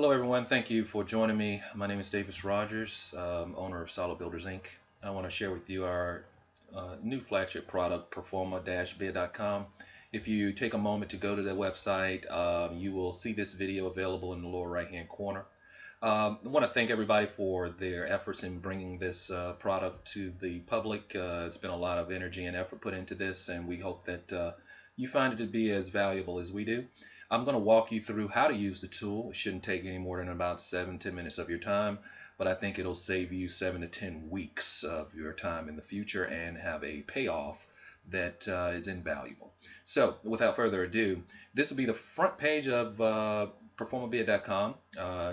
Hello everyone, thank you for joining me. My name is Davis Rogers, owner of Solid Builders Inc. I want to share with you our new flagship product, PerformA-Bid.com. If you take a moment to go to the website, you will see this video available in the lower right hand corner. I want to thank everybody for their efforts in bringing this product to the public. It's been a lot of energy and effort put into this, and we hope that you find it to be as valuable as we do. I'm going to walk you through how to use the tool. It shouldn't take any more than about 7-10 minutes of your time, but I think it'll save you 7 to 10 weeks of your time in the future and have a payoff that is invaluable. So without further ado, this will be the front page of PerformA-Bid.com,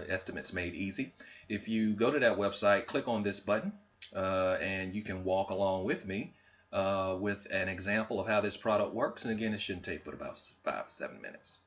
Estimates Made Easy. If you go to that website, click on this button, and you can walk along with me with an example of how this product works. And again, it shouldn't take but about 5 to 7 minutes.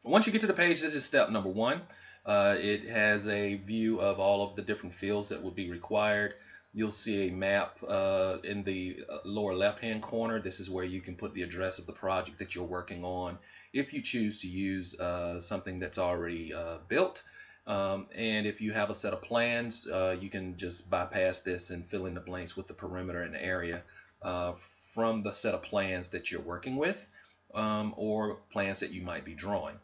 Once you get to the page, this is step number one. It has a view of all of the different fields that would be required. You'll see a map in the lower left-hand corner. This is where you can put the address of the project that you're working on if you choose to use something that's already built. And if you have a set of plans, you can just bypass this and fill in the blanks with the perimeter and area from the set of plans that you're working with, or plans that you might be drawing.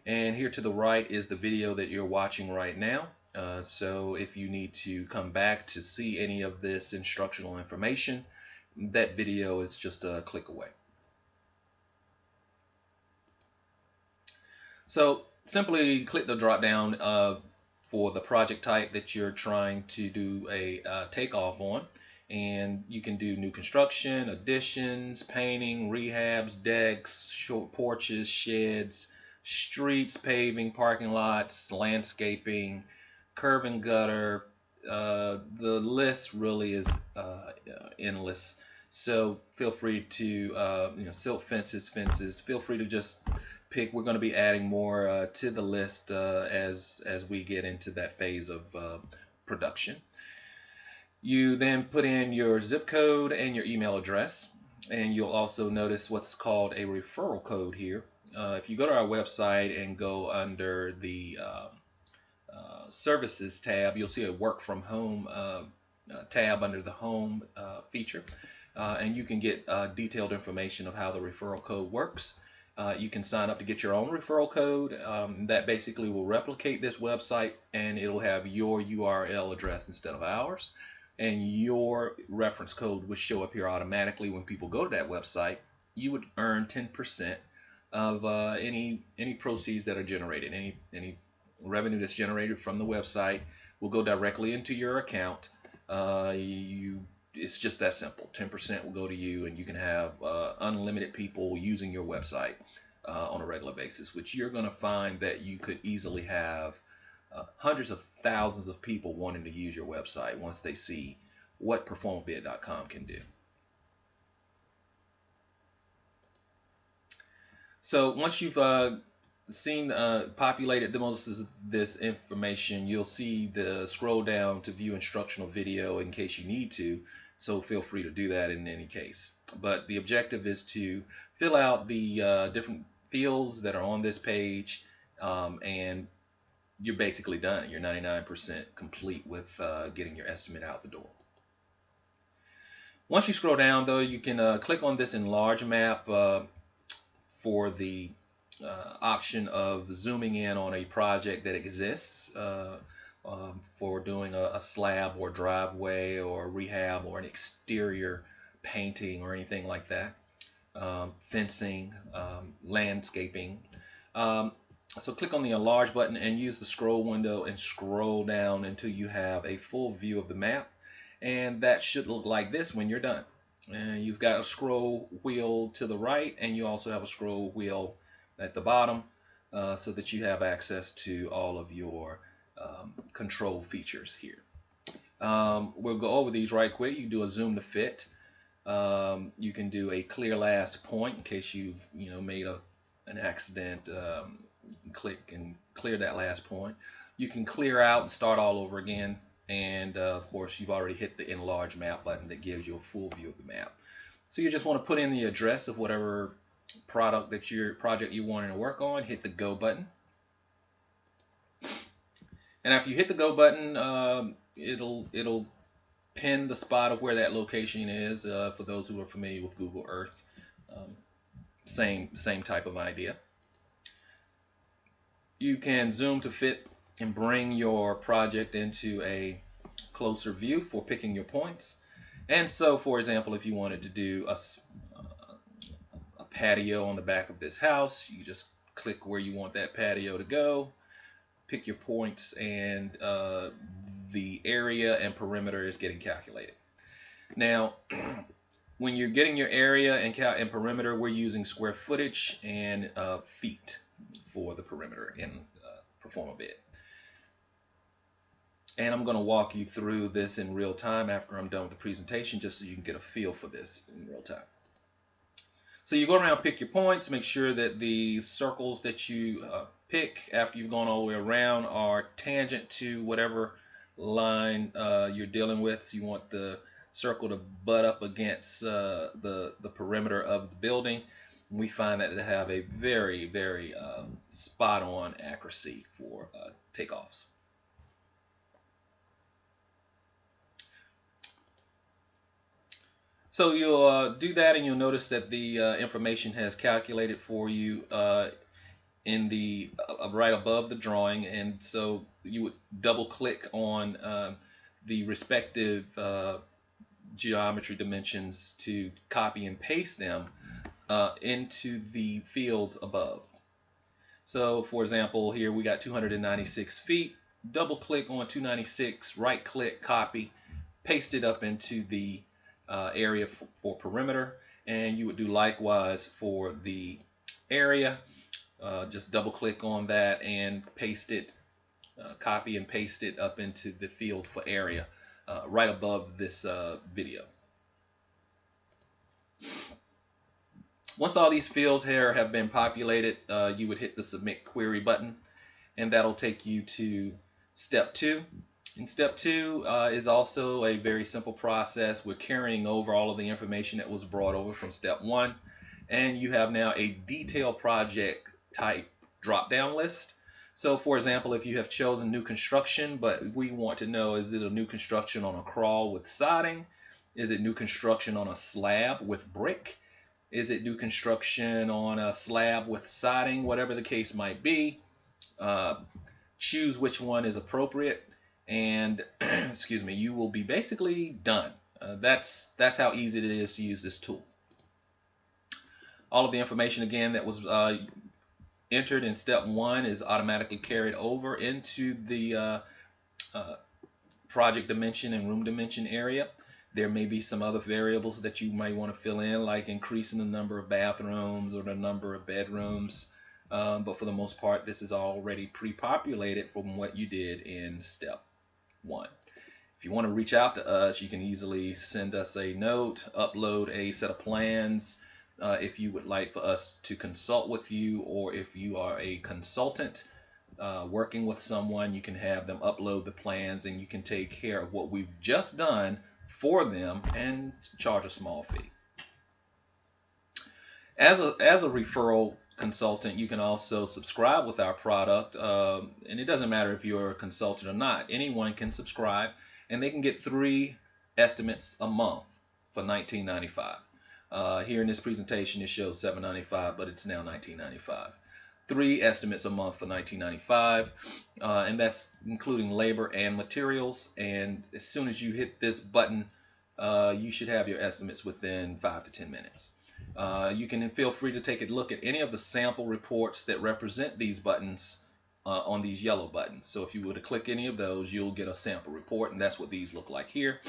And here to the right is the video that you're watching right now. So if you need to come back to see any of this instructional information, that video is just a click away. So simply click the drop down for the project type that you're trying to do a takeoff on, and you can do new construction, additions, painting, rehabs, decks, short porches, sheds, streets, paving, parking lots, landscaping, curb and gutter. The list really is endless. So feel free to silt fences. Feel free to just pick. We're going to be adding more to the list as we get into that phase of production. You then put in your zip code and your email address, and you'll also notice what's called a referral code here. If you go to our website and go under the services tab, you'll see a work from home tab under the home feature, and you can get detailed information of how the referral code works. You can sign up to get your own referral code that basically will replicate this website, and it'll have your URL address instead of ours, and your reference code will show up here automatically when people go to that website. You would earn 10% of any proceeds that are generated. Any revenue that's generated from the website will go directly into your account. It's just that simple. 10% will go to you, and you can have unlimited people using your website on a regular basis, which you're going to find that you could easily have hundreds of thousands of people wanting to use your website once they see what PerformA-Bid.com can do. So once you've populated the most of this information, you'll see the scroll down to view instructional video in case you need to. So feel free to do that in any case. But the objective is to fill out the different fields that are on this page, and you're basically done. You're 99% complete with getting your estimate out the door. Once you scroll down, though, you can click on this enlarge map for the option of zooming in on a project that exists for doing a slab or driveway or rehab or an exterior painting or anything like that, fencing, landscaping. So click on the enlarge button and use the scroll window and scroll down until you have a full view of the map, and that should look like this when you're done. And you've got a scroll wheel to the right, and you also have a scroll wheel at the bottom, so that you have access to all of your control features here. We'll go over these right quick. You can do a zoom to fit. You can do a clear last point in case you've made an accident. You can click and clear that last point. You can clear out and start all over again. And of course, you've already hit the enlarge map button that gives you a full view of the map. So you just want to put in the address of whatever project you wanting to work on, hit the go button. And after you hit the go button, it'll pin the spot of where that location is. For those who are familiar with Google Earth, um, same type of idea. You can zoom to fit and bring your project into a closer view for picking your points. And so, for example, if you wanted to do a patio on the back of this house, you just click where you want that patio to go, pick your points, and the area and perimeter is getting calculated. Now, when you're getting your area and perimeter, we're using square footage and feet for the perimeter in PerformA-Bid. And I'm going to walk you through this in real time after I'm done with the presentation, just so you can get a feel for this in real time. So you go around, pick your points, make sure that the circles that you pick after you've gone all the way around are tangent to whatever line you're dealing with. You want the circle to butt up against the perimeter of the building. And we find that to have a very, very spot on accuracy for takeoffs. So you'll do that, and you'll notice that the information has calculated for you in the right above the drawing. And so you would double click on the respective geometry dimensions to copy and paste them into the fields above. So for example, here we got 296 feet. Double click on 296, right click, copy, paste it up into the area for perimeter, and you would do likewise for the area. Just double click on that and paste it, copy and paste it up into the field for area right above this video. Once all these fields here have been populated, you would hit the submit query button, and that'll take you to step 2. And step 2 is also a very simple process. We're carrying over all of the information that was brought over from step 1, and you have now a detailed project type drop down list. So for example, if you have chosen new construction, but we want to know, is it a new construction on a crawl with siding? Is it new construction on a slab with brick? Is it new construction on a slab with siding? Whatever the case might be, choose which one is appropriate, and excuse me, you will be basically done. That's how easy it is to use this tool. All of the information again that was entered in step 1 is automatically carried over into the project dimension and room dimension area. There may be some other variables that you might want to fill in, like increasing the number of bathrooms or the number of bedrooms. But for the most part, this is already pre-populated from what you did in step 1. If you want to reach out to us, you can easily send us a note, upload a set of plans if you would like for us to consult with you, or if you are a consultant working with someone, you can have them upload the plans, and you can take care of what we've just done for them and charge a small fee. As a referral consultant, you can also subscribe with our product, and it doesn't matter if you're a consultant or not. Anyone can subscribe, and they can get 3 estimates a month for $19.95. Here in this presentation, it shows $7.95, but it's now $19.95. 3 estimates a month for $19.95, and that's including labor and materials. And as soon as you hit this button, you should have your estimates within 5 to 10 minutes. You can feel free to take a look at any of the sample reports that represent these buttons on these yellow buttons. So if you were to click any of those, you'll get a sample report, and that's what these look like here.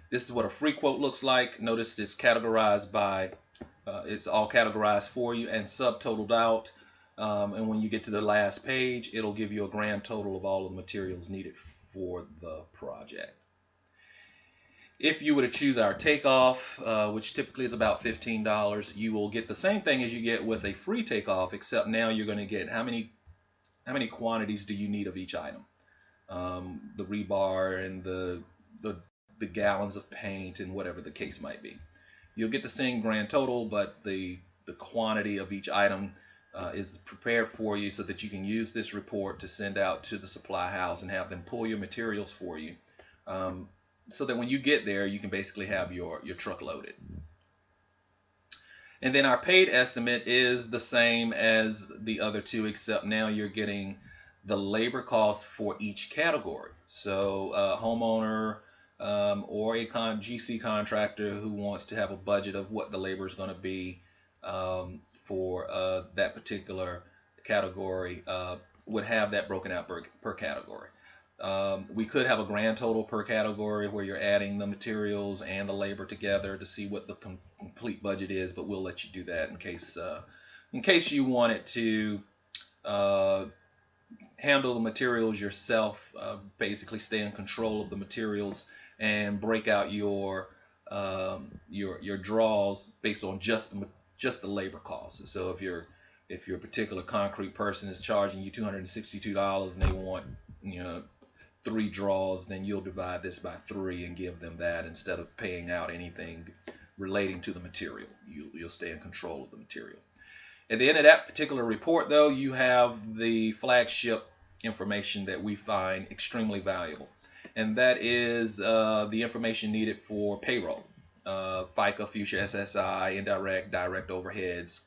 This is what a free quote looks like. Notice it's categorized by, it's all categorized for you and subtotaled out. And when you get to the last page, it'll give you a grand total of all the materials needed for the project. If you were to choose our takeoff, which typically is about $15, you will get the same thing as you get with a free takeoff, except now you're going to get how many quantities do you need of each item, the rebar and the gallons of paint and whatever the case might be. You'll get the same grand total, but the quantity of each item is prepared for you so that you can use this report to send out to the supply house and have them pull your materials for you, um, so that when you get there, you can basically have your truck loaded. And then our paid estimate is the same as the other two, except now you're getting the labor cost for each category. So homeowner, or a GC contractor who wants to have a budget of what the labor is going to be, for that particular category, would have that broken out per category. We could have a grand total per category where you're adding the materials and the labor together to see what the complete budget is, but we'll let you do that in case you wanted to handle the materials yourself, basically stay in control of the materials and break out your draws based on just the labor costs. So if your particular concrete person is charging you $262 and they want, 3 draws, then you'll divide this by 3 and give them that instead of paying out anything relating to the material. You'll stay in control of the material. At the end of that particular report, though, you have the flagship information that we find extremely valuable, and that is the information needed for payroll, FICA, future SSI, indirect, direct overheads,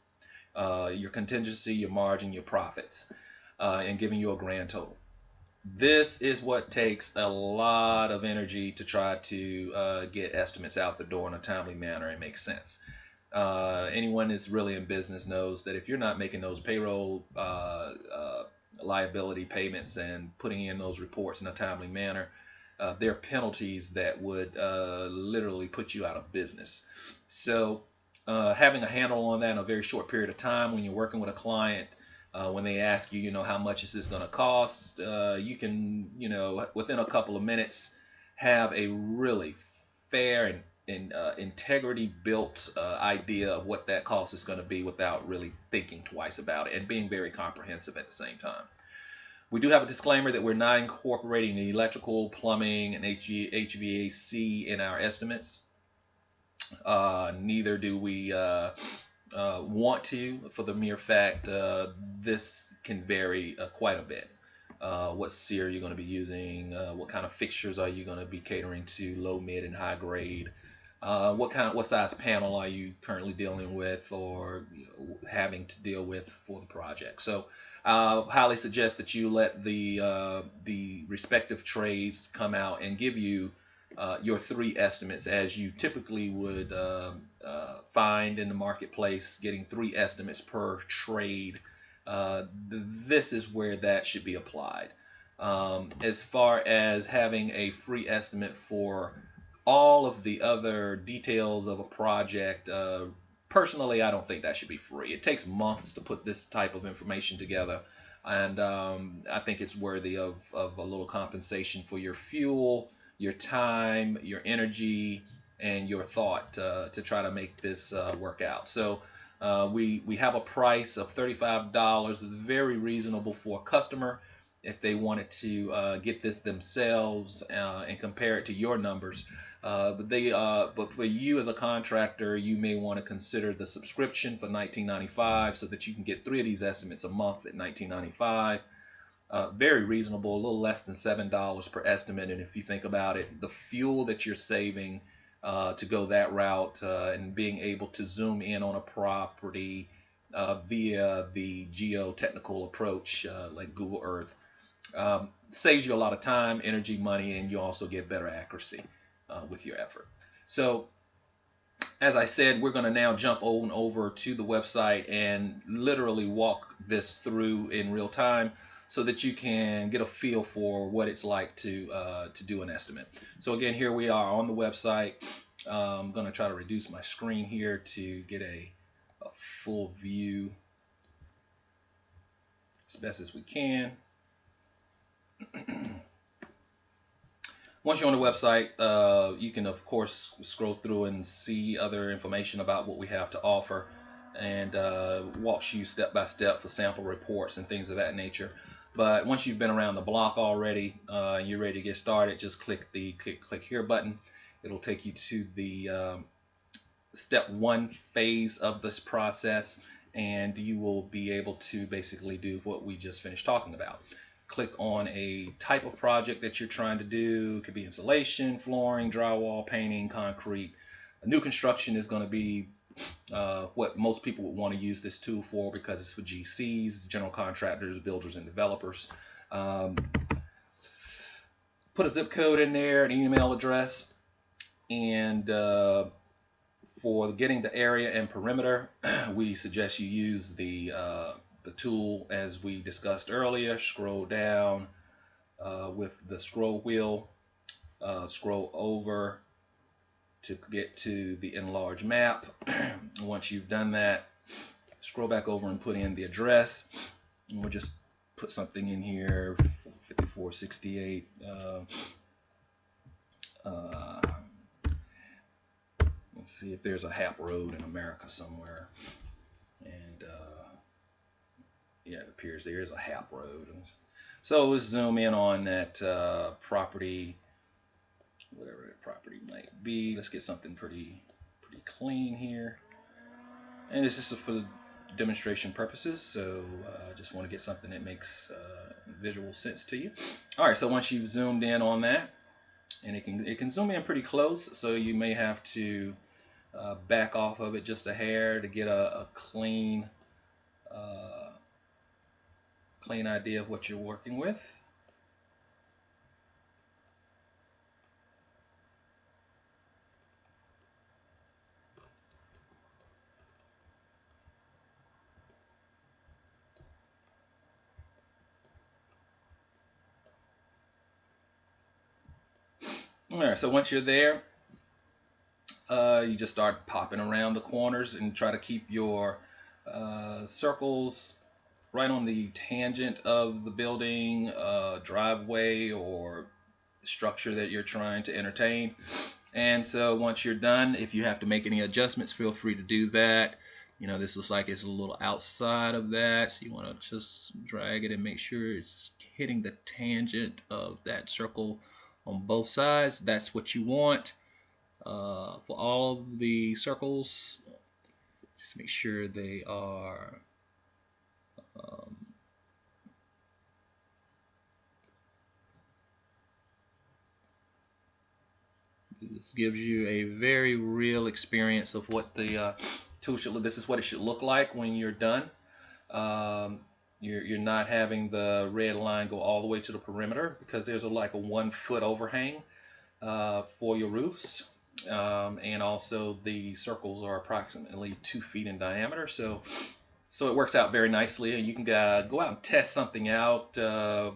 your contingency, your margin, your profits, and giving you a grand total. This is what takes a lot of energy to try to get estimates out the door in a timely manner and make sense. Anyone that's really in business knows that if you're not making those payroll liability payments and putting in those reports in a timely manner, there are penalties that would literally put you out of business. So having a handle on that in a very short period of time when you're working with a client, when they ask you, how much is this going to cost, you can, within a couple of minutes, have a really fair and integrity built idea of what that cost is going to be without really thinking twice about it and being very comprehensive at the same time. We do have a disclaimer that we're not incorporating the electrical, plumbing, and HVAC in our estimates. Neither do we want to, for the mere fact this can vary quite a bit. What SEER you're going to be using, what kind of fixtures are you going to be catering to, low, mid, and high grade, what size panel are you currently dealing with or having to deal with for the project. So I highly suggest that you let the respective trades come out and give you your 3 estimates, as you typically would find in the marketplace, getting 3 estimates per trade. This is where that should be applied. As far as having a free estimate for all of the other details of a project, personally, I don't think that should be free. It takes months to put this type of information together, and I think it's worthy of a little compensation for your fuel, your time, your energy, and your thought to try to make this work out. So we have a price of $35, very reasonable for a customer if they wanted to get this themselves and compare it to your numbers. But for you as a contractor, you may want to consider the subscription for $19.95 so that you can get 3 of these estimates a month at $19.95. Very reasonable, a little less than $7 per estimate. And if you think about it, the fuel that you're saving to go that route and being able to zoom in on a property via the geotechnical approach like Google Earth saves you a lot of time, energy, money, and you also get better accuracy with your effort. So as I said, we're going to now jump on over to the website and literally walk this through in real time so that you can get a feel for what it's like to do an estimate. So again, here we are on the website. I'm going to try to reduce my screen here to get a full view as best as we can. Once you're on the website, you can of course scroll through and see other information about what we have to offer, and walks you step by step for sample reports and things of that nature. But once you've been around the block already, you're ready to get started, just click the click here button. It'll take you to the step one phase of this process, and you will be able to basically do what we just finished talking about. Click on a type of project that you're trying to do. It could be insulation, flooring, drywall, painting, concrete. A new construction is going to be what most people would want to use this tool for, because it's for GCs, general contractors, builders, and developers. Um, Put a zip code in there, an email address, and for getting the area and perimeter, we suggest you use the tool as we discussed earlier. Scroll down with the scroll wheel, scroll over to get to the enlarge map. Once you've done that, scroll back over and put in the address. And we'll just put something in here, 5468. Let's see if there's a Hap Road in America somewhere. And yeah, it appears there is a Hap Road. So let's zoom in on that property, whatever that property might be. Let's get something pretty clean here. And it's just for demonstration purposes, so I just want to get something that makes visual sense to you. All right, so once you've zoomed in on that, and it can zoom in pretty close, so you may have to back off of it just a hair to get a clean clean idea of what you're working with. All right, so once you're there, you just start popping around the corners and try to keep your circles right on the tangent of the building, driveway, or structure that you're trying to entertain. And so once you're done, if you have to make any adjustments, feel free to do that. You know, this looks like it's a little outside of that, so you want to just drag it and make sure it's hitting the tangent of that circle on both sides. That's what you want for all of the circles. Just make sure they are this gives you a very real experience of what the tool should look. This is what it should look like when you're done. You're not having the red line go all the way to the perimeter, because there's like a 1 foot overhang for your roofs, and also the circles are approximately 2 feet in diameter. So it works out very nicely, and you can go out and test something out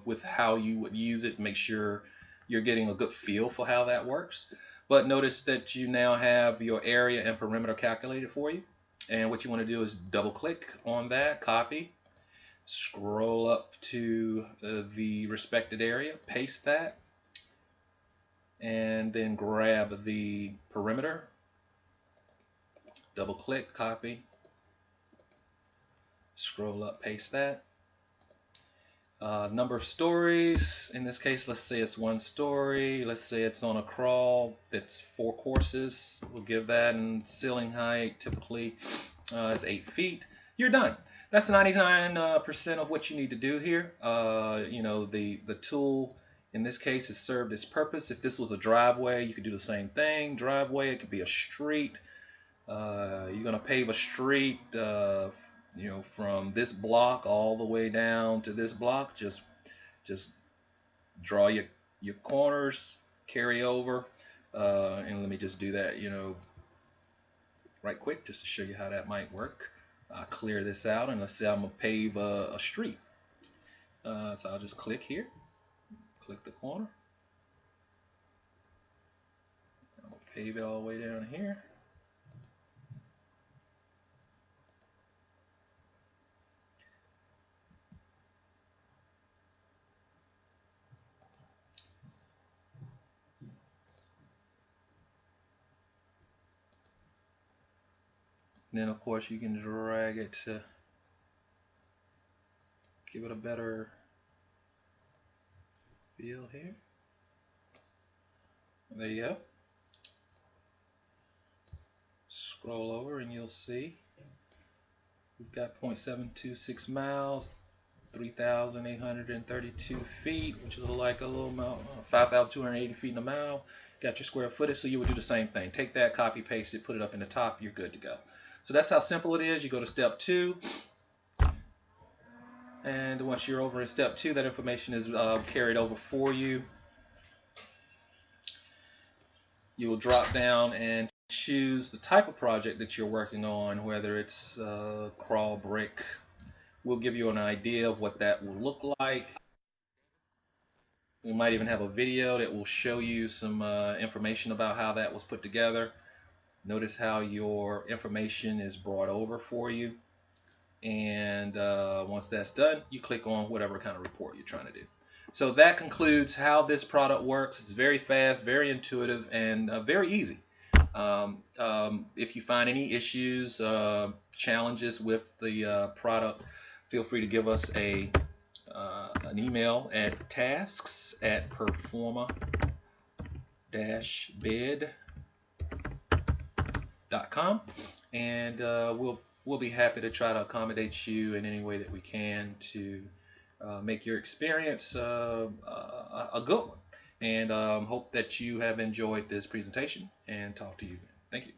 with how you would use it. Make sure you're getting a good feel for how that works. But notice that you now have your area and perimeter calculated for you. And what you want to do is double click on that, copy, scroll up to the respected area, paste that, and then grab the perimeter, double click, copy, scroll up, paste that. Number of stories, in this case, let's say it's 1 story. Let's say it's on a crawl that's 4 courses. We'll give that, and ceiling height typically is 8 feet. You're done. That's 99% of what you need to do here. You know, the tool in this case has served its purpose. If this was a driveway, you could do the same thing. Driveway, it could be a street. You're going to pave a street, you know, from this block all the way down to this block. Just draw your corners, carry over, and let me just do that, you know, right quick, just to show you how that might work. Clear this out, and let's say I'm gonna pave a street. So I'll just click here, click the corner. I'm gonna pave it all the way down here. Then of course you can drag it to give it a better feel here. There you go. Scroll over and you'll see we've got 0.726 miles, 3,832 feet, which is like a little amount, 5,280 feet in a mile. Got your square footage, so you would do the same thing. Take that, copy, paste it, put it up in the top, you're good to go. So that's how simple it is. You go to step 2, and once you're over in step 2, that information is carried over for you. You will drop down and choose the type of project that you're working on, whether it's crawl, brick. We'll give you an idea of what that will look like. We might even have a video that will show you some information about how that was put together. Notice how your information is brought over for you. And once that's done, you click on whatever kind of report you're trying to do. So that concludes how this product works. It's very fast, very intuitive, and very easy. If you find any issues, challenges with the product, feel free to give us an email at tasks@PerformA-Bid.com, and we'll be happy to try to accommodate you in any way that we can to make your experience a good one. And hope that you have enjoyed this presentation, and talk to you again. Thank you.